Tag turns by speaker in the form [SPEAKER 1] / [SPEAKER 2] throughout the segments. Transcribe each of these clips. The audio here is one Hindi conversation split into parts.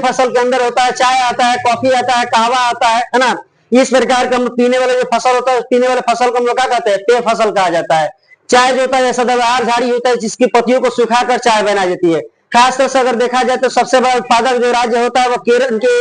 [SPEAKER 1] फसल के अंदर होता है, चाय आता है, कॉफी आता है, कहवा आता है ना। इस प्रकार का पीने वाले जो फसल होता है, पीने वाले फसल को हम लोग क्या कहते हैं, पेय फसल कहा जाता है। चाय जो होता है सदाबहार झाड़ी होता है, जिसकी पत्तियों को सुखाकर चाय बनाई जाती है। खासतौर से अगर देखा जाए तो सबसे बड़ा उत्पादक जो राज्य होता है वो केरल के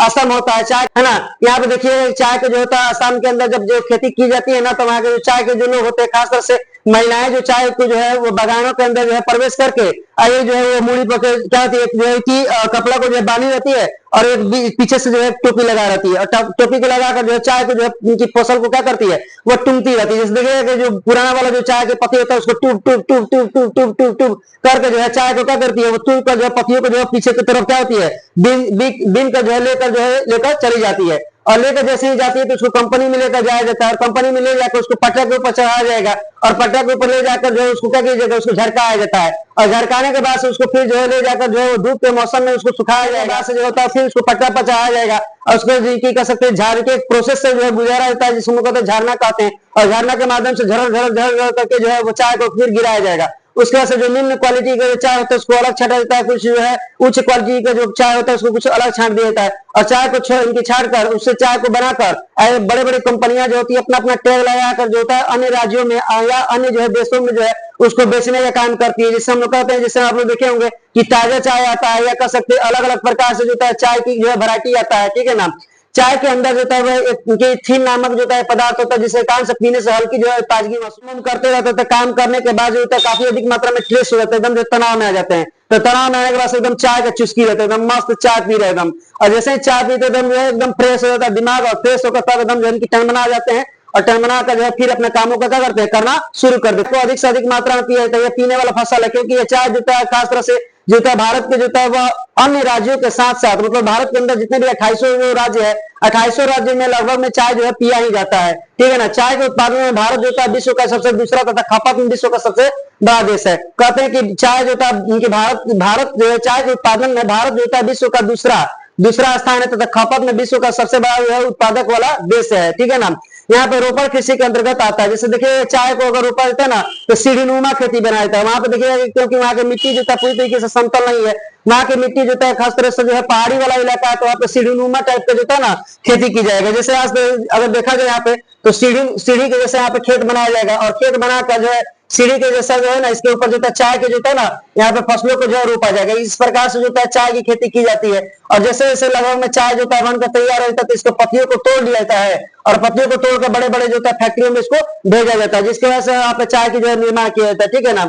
[SPEAKER 1] असम होता है, चाय है ना। यहाँ पे देखिए चाय के जो होता है असम के अंदर जब जो खेती की जाती है ना, तो वहाँ के जो चाय के जो लोग होते हैं, खासतौर से महिलाएं जो चाय को जो है वो बागानों के अंदर जो है प्रवेश करके ये जो है वो मूड़ी पकड़ क्या होती है, जो है कि कपड़ा को जो है बांधी रहती है और एक पीछे से जो है टोपी लगा रहती है, और टोपी को लगाकर जो है चाय को जो है उनकी फसल को क्या करती है, वो टूंगती रहती है। जैसे देखिए कि जो पुराना वाला जो चाय के पत्ती होता है उसको tube tube tube tube tube tube tube tube करके जो है चाय को क्या करती है, वो टूब कर जो है पत्तियों को जो है पीछे की तरफ क्या होती है, बीन का जो है लेकर चली जाती है। और लेकर जैसे ही जाती है तो उसको कंपनी में लेकर जाया जाता है, और कंपनी में ले जाकर उसको पटरा के ऊपर चढ़ाया जाएगा, और पटरा के ऊपर ले जाकर जो है उसको क्या किया जाएगा, उसको झरकाया जाता है, और झरकाने के बाद से उसको फिर जो है ले जाकर जो है धूप के मौसम में उसको सुखाया जाएगा, से जो होता है फिर उसको पटरा पर चढ़ाया जाएगा, और उसको की कह सकते हैं झाड़ के प्रोसेस से जो है गुजारा जाता है, जिसको कहते हैं झरना कहते हैं, और झरना के माध्यम से झर झर झर झर करके जो है वो चाय को फिर गिराया जाएगा। उसके बाद से जो निम्न क्वालिटी का चाय होता है उसको अलग छाटा जाता है, कुछ जो है उच्च क्वालिटी का जो चाय होता है उसको कुछ अलग छाट दिया जाता है, और चाय को इनकी छाट कर उससे चाय को बनाकर बड़े बड़े कंपनियां जो होती है अपना अपना टैग लगाकर जो होता है अन्य राज्यों में या अन्य जो है देशों में जो है उसको बेचने का काम करती है। जिससे हम लोग कहते हैं, जिससे आप लोग देखे होंगे कि ताजा चाय आता है, या कह सकते हैं अलग अलग प्रकार से जो है चाय की जो है वैरायटी आता है, ठीक है ना। चाय के अंदर जो है कैफीन नामक जो है पदार्थ होता है, जिसे कान से पीने से हल्की जो है ताजगी महसूस करते रहते हैं। काम करने के बाद जो है काफी अधिक मात्रा में स्ट्रेस हो जाता है, एकदम जो तनाव में आ जाते हैं, तो तनाव में आने के बाद एकदम चाय का चुस्की रहता है, एकदम मस्त चाय पी रहे एकदम, और जैसे ही चाय पीते एकदम जो है एकदम फ्रेश हो जाता है दिमाग, और फ्रेश होकर तब एकदम जो है टनमना आ जाते हैं, और टनमना का जो है फिर अपने कामों का क्या करते हैं, करना शुरू कर देते हैं। तो अधिक से अधिक मात्रा में पिया जाता है, पीने वाला फसल है, क्योंकि ये चाय जो है खास तरह से जो है भारत के जो है वह अन्य राज्यों के साथ साथ, मतलब भारत के अंदर जितने भी 2800 राज्य है, 2800 राज्य में लगभग में चाय जो है पिया ही जाता है, ठीक है ना। चाय के उत्पादन में भारत जो है विश्व का सबसे दूसरा तथा खपत में विश्व का सबसे बड़ा देश है। कहते हैं कि चाय जो है भारत जो है चाय के उत्पादन में भारत जो है विश्व का दूसरा स्थान है, तथा खपत में विश्व का सबसे बड़ा जो है उत्पादक वाला देश है, ठीक है ना। यहाँ पे रोपड़ कृषि के अंतर्गत आता है। जैसे देखिए चाय को अगर रोपा जाता है ना तो सीढ़ीनुमा खेती बनाया जाता है। वहां पे देखिए क्योंकि वहां की मिट्टी जो है पूरी तरीके से समतल नहीं है, वहां की मिट्टी जो है खास तरह से जो है पहाड़ी वाला इलाका है, तो वहां पे सीढ़ीनुमा टाइप का जो है ना खेती की जाएगा। जैसे आज अगर देखा जाए यहाँ पे तो सीढ़ी के जैसे यहाँ पे खेत बनाया जाएगा, और खेत बनाकर जो है सीढ़ी के जैसा जो है ना इसके ऊपर जो है चाय के जो है ना यहाँ पे फसलों को जो है रोपा जाएगा। इस प्रकार से जो है चाय की खेती की जाती है, और जैसे जैसे लगभग में चाय जो है बनकर तैयार हो जाता है तो इसको पत्तियों को तोड़ लिया जाता है, और पत्तियों को तोड़कर बड़े बड़े जो है फैक्ट्रियों में इसको भेजा जाता है, जिसकी वजह से यहाँ पे चाय की जो है निर्माण किया जाता है, ठीक है ना।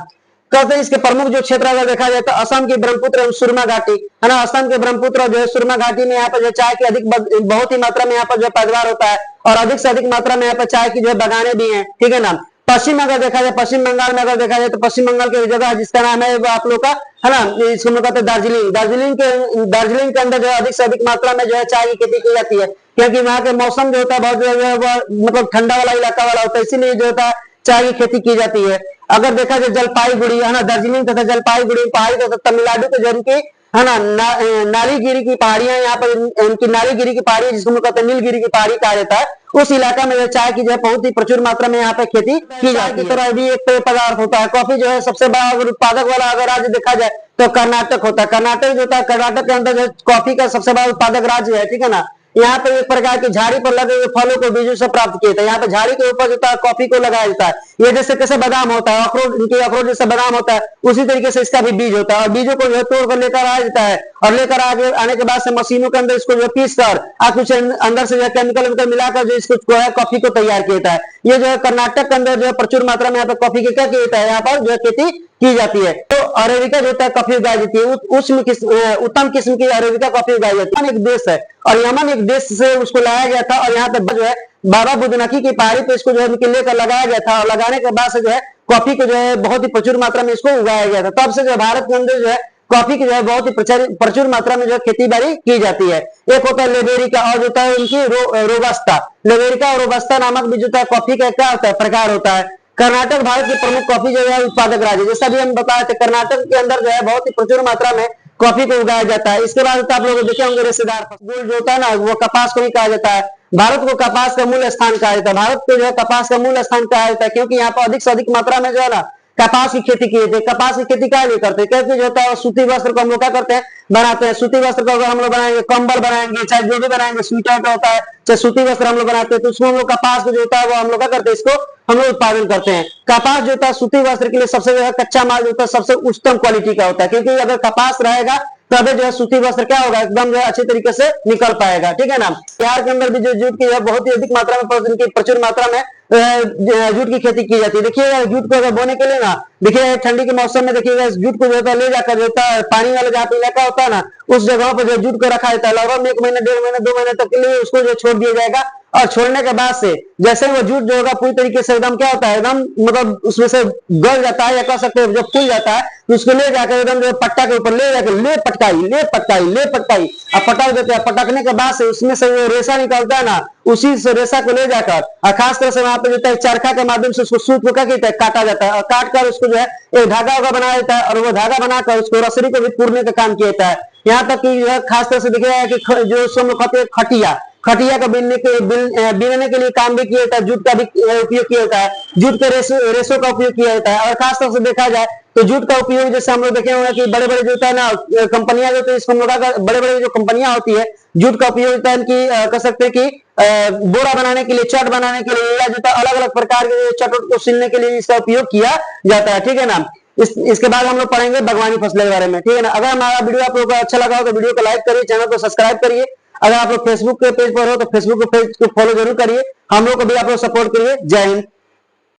[SPEAKER 1] कहते हैं इसके प्रमुख जो क्षेत्र अगर देखा जाए तो असम की ब्रह्मपुत्र एवं सुरमा घाटी है ना। असम के ब्रह्मपुत्र जो है सुरमा घाटी में यहाँ पर जो चाय की बहुत ही मात्रा में यहाँ पर जो पैदावार होता है, और अधिक से अधिक मात्रा में यहाँ पर चाय की जो है बागाने भी हैं, ठीक है ना। पश्चिम अगर देखा जाए, पश्चिम बंगाल में अगर देखा जाए तो पश्चिम बंगाल की जगह जिसका नाम है वो आप लोग का है ना, इसको हम कहते हैं दार्जिलिंग। दार्जिलिंग के अंदर जो है अधिक से अधिक मात्रा में जो है चाय की खेती की जाती है, क्योंकि वहाँ के मौसम जो होता है बहुत जो है मतलब ठंडा वाला इलाका वाला होता है, इसीलिए जो होता है चाय की खेती की जाती है। अगर देखा जाए जलपाईगुड़ी है ना, दार्जिलिंग तथा जलपाईगुड़ी पहाड़ी तथा तमिलनाडु के जन की है ना नालीगिरी की पहाड़ियां, यहाँ पर इनकी नालीगिरी की पहाड़ी जिसको हम कहते हैं नीलगिरी की पहाड़ी कहा जाता है, उस इलाका में चाय की जो है बहुत ही प्रचुर मात्रा में यहाँ पे खेती की जाती है। तरह भी एक पेय पदार्थ होता है। कॉफी जो है सबसे बड़ा अगर उत्पादक वाला अगर राज्य देखा जाए तो कर्नाटक होता है। कर्नाटक जो होता है, कर्नाटक के अंदर जो कॉफी का सबसे बड़ा उत्पादक राज्य है, ठीक है ना। यहाँ पे एक प्रकार की झाड़ी पर लगे हुए फलों को बीजों से प्राप्त किए थे। यहाँ पे झाड़ी के ऊपर जो है कॉफी को लगाया जाता है। ये जैसे कैसे बादाम होता है, अखरोट, इनके अखरोट जैसे बादाम होता है, उसी तरीके से इसका भी बीज होता है, और बीजों को जो है तोड़ कर लेकर आ जाता है, और लेकर आने के बाद से मशीनों के अंदर इसको जो पीस कर कुछ अंदर से जो केमिकल मिलाकर जो इसको जो है कॉफी को तैयार किया जाता है। ये जो है कर्नाटक के अंदर जो है प्रचुर मात्रा में यहाँ पे कॉफी की क्या किया जाता है, यहाँ पर जो है खेती की जाती है। तो अरेबिका जो है कॉफी उगाई जाती है, उत्तम किस्म की अरेबिका कॉफी उगाई जाती है। एक देश है और यमन एक देश से उसको लाया गया था, और यहाँ पे जो है बाबा बुदनकी की पहाड़ी पे इसको जो है लेकर लगाया गया था, और लगाने के बाद से जो है कॉफी को जो है बहुत ही प्रचुर मात्रा में इसको उगाया गया था। तब से जो भारत के अंदर जो है कॉफी की जो है बहुत ही प्रचुर मात्रा में जो है खेती बाड़ी की जाती है। एक होता है लेबेरिका और होता है उनकी रोबस्ता। लेबेरिका और रोबस्ता नामक भी जो है कॉफी का क्या होता है प्रकार होता है। कर्नाटक भारत के प्रमुख कॉफी जो है उत्पादक राज्य, जैसा भी हम बताए थे, कर्नाटक के अंदर जो है बहुत ही प्रचुर मात्रा में कॉफी को उगाया जाता है। इसके बाद आप लोग देखे होंगे रेशेदार फूल जो होता है ना, वो कपास को भी कहा जाता है। भारत को कपास का मूल स्थान कहा जाता है। भारत को जो है कपास का मूल स्थान कहा जाता है, क्योंकि यहाँ पर अधिक से अधिक मात्रा में जो है ना कपास की खेती किए थे। कपास की खेती क्या नहीं करते, क्योंकि जो होता है सूती वस्त्र को हम लोग क्या करते हैं, बनाते हैं। सूती वस्त्र को अगर हम लोग बनाएंगे, कंबल बनाएंगे, चाहे जो भी बनाएंगे, स्वेटर का होता है, चाहे सूती वस्त्र हम लोग बनाते हैं, तो उसमें हम लोग कपास को जो होता है वो हम लोग क्या करते हैं, इसको हम लोग उत्पादन करते हैं। कपास जो होता है सूती वस्त्र के लिए सबसे ज्यादा कच्चा माल जो होता है सबसे उत्तम क्वालिटी का होता है, क्योंकि अगर कपास रहेगा तभी जो है सूती वस्त्र क्या होगा, एकदम जो है अच्छी तरीके से निकल पाएगा, ठीक है ना। बिहार के अंदर भी जो जूट की बहुत ही अधिक मात्रा में, प्रचुर मात्रा में जूट की खेती की जाती है। देखिएगा जूट को अगर बोने के लिए ना, देखिए ठंडी के मौसम में देखिएगा जूट को जो होता है ले जाकर जो होता है पानी वाला जहाँ पे इलाका होता है ना, उस जगह पर जो जूट को रखा जाता है, लगभग 1 महीने 1.5 महीने 2 महीने तक के लिए उसको जो छोड़ दिया जाएगा। और छोड़ने के बाद से जैसे वो जूट जो होगा पूरी तरीके से एकदम क्या होता है, एकदम मतलब उसमें से गल जाता है, या कह सकते हैं जब फूल जाता है, तो उसको ले जाकर एकदम जो पट्टा के ऊपर ले जाकर ले पटकाई अब पटक देते हैं। पटकने के बाद से उसमें से जो रेशा निकलता है ना, उसी से रेशा को ले जाकर और खास तरह से वहां पे जो है चरखा के माध्यम से उसको सूत को क्या कहते हैं, काटा जाता है, और काट कर उसको जो है एक धागा वगा बनाया जाता है, और वो धागा बनाकर उसको रसरी को भी पूरने का काम किया जाता है। यहाँ तक कि जो है खास तरह से दिखेगा कि जो हम लोग कहते हैं खटिया का बीनने के लिए काम भी किया जाता है, जूट का भी उपयोग किया जाता है, जूट के रेशों का उपयोग किया जाता है। और खास तौर से देखा जाए तो जूट का उपयोग जैसे हम लोग देखे होंगे कि बड़े बड़े जो होता है ना कंपनियां जो है, इसको हम लोग बड़े बड़े जो कंपनियां होती है जूट का उपयोग होता है कि कह सकते हैं कि बोरा बनाने के लिए, चट बनाने के लिए, या जूता अलग अलग प्रकार के चट को सिलने के लिए इसका उपयोग किया जाता है, ठीक है ना। इसके बाद हम लोग पढ़ेंगे बागवानी फसलों के बारे में, ठीक है ना। अगर हमारा वीडियो आप लोगों को अच्छा लगा हो तो वीडियो को लाइक करिए, चैनल को सब्सक्राइब करिए। अगर आप लोग फेसबुक के पेज पर हो तो फेसबुक के पेज को फॉलो जरूर करिए। हम लोग को भी आप लोग सपोर्ट करिए। जय हिंद।